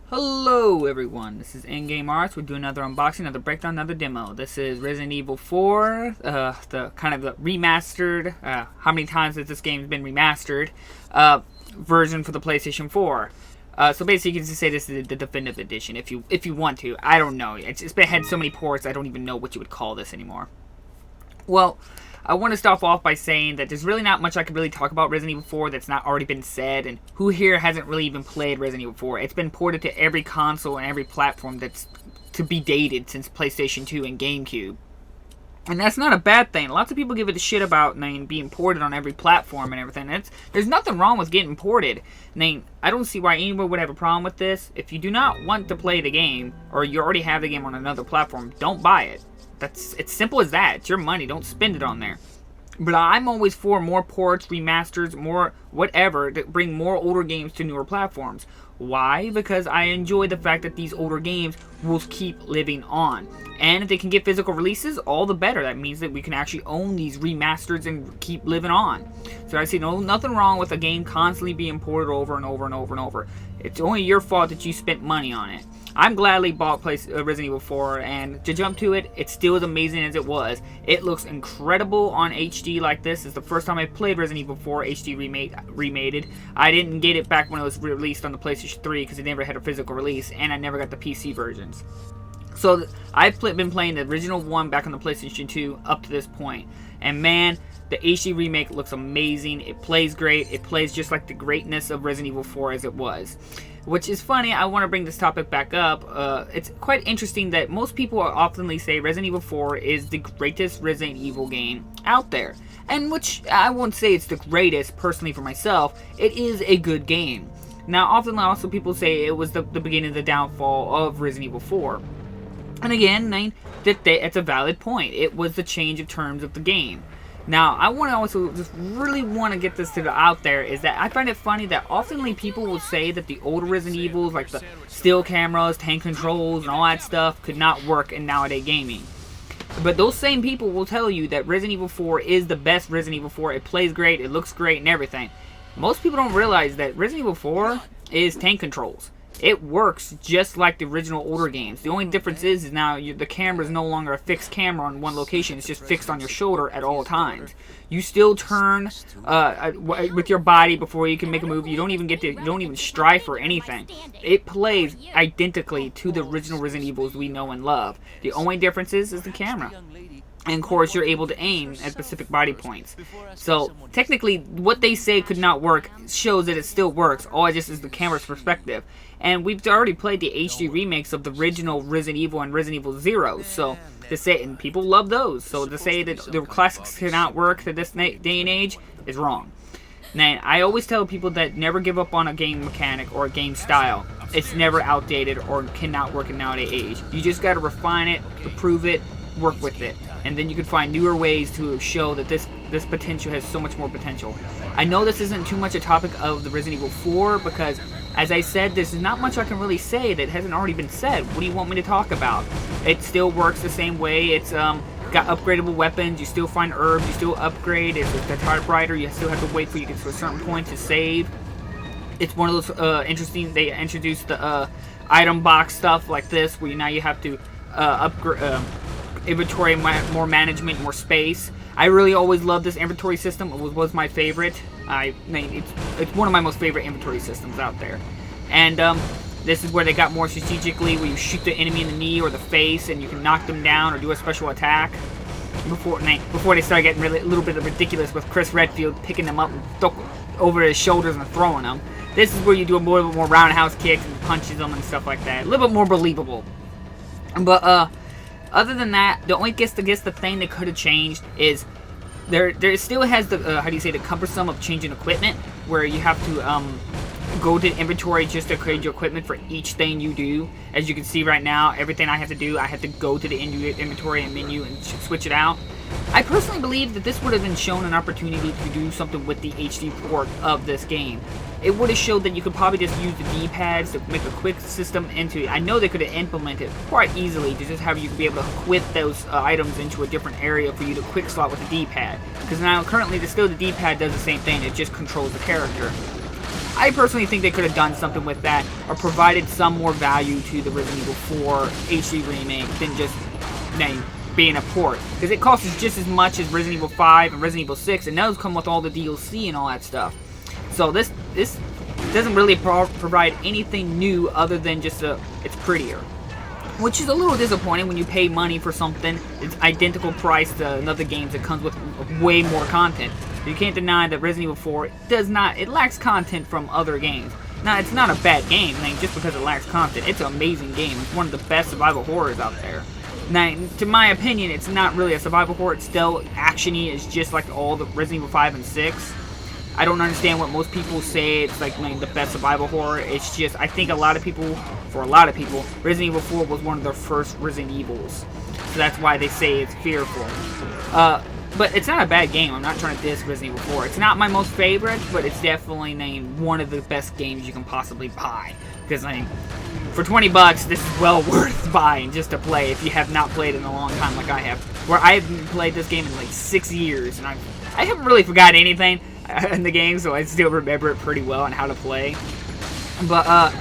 Hello everyone, this is Endgame Arts. We're doing another unboxing, another breakdown, another demo. This is Resident Evil 4, the kind of the remastered, how many times has this game been remastered, version for the PlayStation 4. So basically you can just say this is the definitive edition if you want to. I don't know, it's been had so many ports I don't even know what you would call this anymore. Well, I want to start off by saying that there's really not much I could really talk about Resident Evil 4 that's not already been said, and who here hasn't really even played Resident Evil 4? It's been ported to every console and every platform that's to be dated since PlayStation 2 and GameCube. And that's not a bad thing. Lots of people give it a shit about being ported on every platform and everything. There's nothing wrong with getting ported. I don't see why anyone would have a problem with this. If you do not want to play the game, or you already have the game on another platform, don't buy it. It's simple as that. It's your money. Don't spend it on there. But I'm always for more ports, remasters, more whatever, to bring more older games to newer platforms. Why? Because I enjoy the fact that these older games will keep living on. And if they can get physical releases, all the better. That means that we can actually own these remasters and keep living on. So I see nothing wrong with a game constantly being ported over and over and over and over. It's only your fault that you spent money on it. I'm gladly bought Resident Evil 4, and to jump to it, it's still as amazing as it was. It looks incredible on HD like this. It's the first time I played Resident Evil 4 HD remated. I didn't get it back when it was released on the PlayStation 3 because it never had a physical release, and I never got the PC versions. So I've been playing the original one back on the PlayStation 2 up to this point, and man, the HD remake looks amazing. It plays great. It plays just like the greatness of Resident Evil 4 as it was. Which is funny, I want to bring this topic back up. It's quite interesting that most people oftenly say Resident Evil 4 is the greatest Resident Evil game out there. And which, I won't say it's the greatest, personally for myself, it is a good game. Now, often also people say it was the beginning of the downfall of Resident Evil 4. And again, it's a valid point. It was the change of terms of the game. Now, I want to also just really want to get this out there, is that I find it funny that oftenly people will say that the older Resident Evils, like the still cameras, tank controls, and all that stuff, could not work in nowadays gaming. But those same people will tell you that Resident Evil 4 is the best Resident Evil 4. It plays great, it looks great, and everything. Most people don't realize that Resident Evil 4 is tank controls. It works just like the original older games. The only difference is now the camera is no longer a fixed camera on one location. It's just fixed on your shoulder at all times. You still turn with your body before you can make a move. You don't even strife or anything. It plays identically to the original Resident Evils we know and love. The only difference is the camera. And of course, you're able to aim at specific body points. So, technically, what they say could not work shows that it still works. All it just is the camera's perspective. And we've already played the HD remakes of the original Resident Evil and Resident Evil 0. So, to say, and people love those. So, to say that the classics cannot work to this day and age is wrong. Now, I always tell people that never give up on a game mechanic or a game style. It's never outdated or cannot work in nowadays age. You just got to refine it, improve it, work with it, and then you can find newer ways to show that this potential has so much more potential. I know this isn't too much a topic of the Resident Evil 4 because, as I said, there's not much I can really say that hasn't already been said. What do you want me to talk about? It still works the same way. It's got upgradable weapons. You still find herbs. You still upgrade. It's a typewriter. You still have to wait for you to get to a certain point to save. It's one of those interesting. They introduced the item box stuff like this, where now you have to upgrade. Inventory, more management, more space. I really always loved this inventory system. It was my favorite. It's one of my most favorite inventory systems out there. And this is where they got more strategically, where you shoot the enemy in the knee or the face, and you can knock them down or do a special attack. Before they started getting a little bit ridiculous with Chris Redfield picking them up and over his shoulders and throwing them. This is where you do a little bit more roundhouse kicks and punches them and stuff like that. A little bit more believable. But other than that, the only the thing that could have changed is there still has the the cumbersome of changing equipment, where you have to go to inventory just to create your equipment for each thing you do. As you can see right now, everything I have to do, I have to go to the inventory and menu and switch it out. I personally believe that this would have been shown an opportunity to do something with the HD port of this game. It would have showed that you could probably just use the D-pads to make a quick system into it. I know they could have implemented quite easily to just have you be able to quit those items into a different area for you to quick slot with the D-pad. Because now currently the D-pad does the same thing, it just controls the character. I personally think they could have done something with that, or provided some more value to the Resident Evil 4 HD remake than just being a port. Because it costs just as much as Resident Evil 5 and Resident Evil 6, and those come with all the DLC and all that stuff. So this doesn't really provide anything new other than just it's prettier. Which is a little disappointing when you pay money for something it's identical price to another game that comes with way more content. You can't deny that Resident Evil 4 it lacks content from other games. Now, it's not a bad game, just because it lacks content. It's an amazing game. It's one of the best survival horrors out there. Now, to my opinion, it's not really a survival horror. It's still action-y. It's just like all the Resident Evil 5 and 6. I don't understand what most people say it's like the best survival horror. It's just, I think for a lot of people, Resident Evil 4 was one of their first Resident Evils. So that's why they say it's fearful. But it's not a bad game. I'm not trying to diss Resident Evil 4. It's not my most favorite, but it's definitely one of the best games you can possibly buy. Because, for 20 bucks, this is well worth buying just to play if you have not played in a long time like I have. Where I haven't played this game in like 6 years, and I haven't really forgot anything in the game, so I still remember it pretty well and how to play. But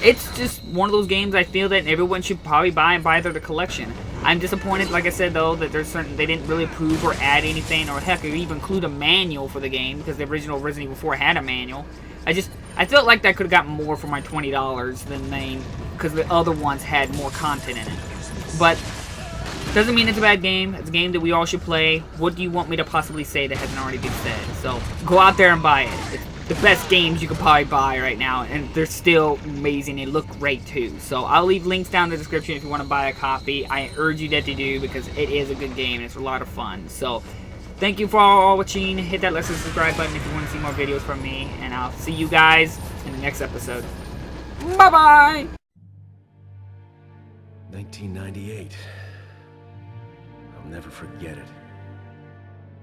it's just one of those games I feel that everyone should probably buy and buy the collection. I'm disappointed, like I said though, that they didn't really approve or add anything, or heck, even include a manual for the game, because the original Resident Evil 4 had a manual. I felt like I could have gotten more for my $20 than because the other ones had more content in it. But doesn't mean it's a bad game. It's a game that we all should play. What do you want me to possibly say that hasn't already been said? So go out there and buy it. It's the best games you could probably buy right now, and they're still amazing. They look great too. So I'll leave links down in the description if you want to buy a copy. I urge you that to do, because it is a good game and it's a lot of fun. So thank you for all watching. Hit that like and subscribe button if you want to see more videos from me, and I'll see you guys in the next episode. Bye bye. 1998. I'll never forget it.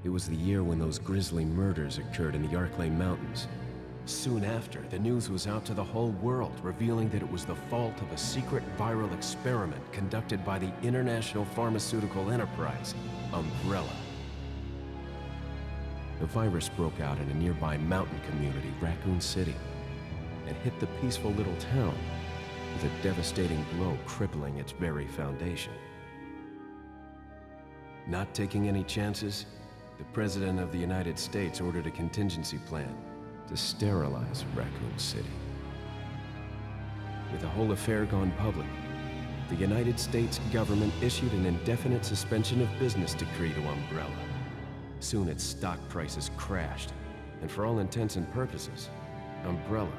It was the year when those grisly murders occurred in the Arklay Mountains. Soon after, the news was out to the whole world, revealing that it was the fault of a secret viral experiment conducted by the international pharmaceutical enterprise, Umbrella. The virus broke out in a nearby mountain community, Raccoon City, and hit the peaceful little town with a devastating blow crippling its very foundation. Not taking any chances, the President of the United States ordered a contingency plan to sterilize Raccoon City. With the whole affair gone public, the United States government issued an indefinite suspension of business decree to Umbrella. Soon its stock prices crashed, and for all intents and purposes, Umbrella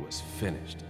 was finished.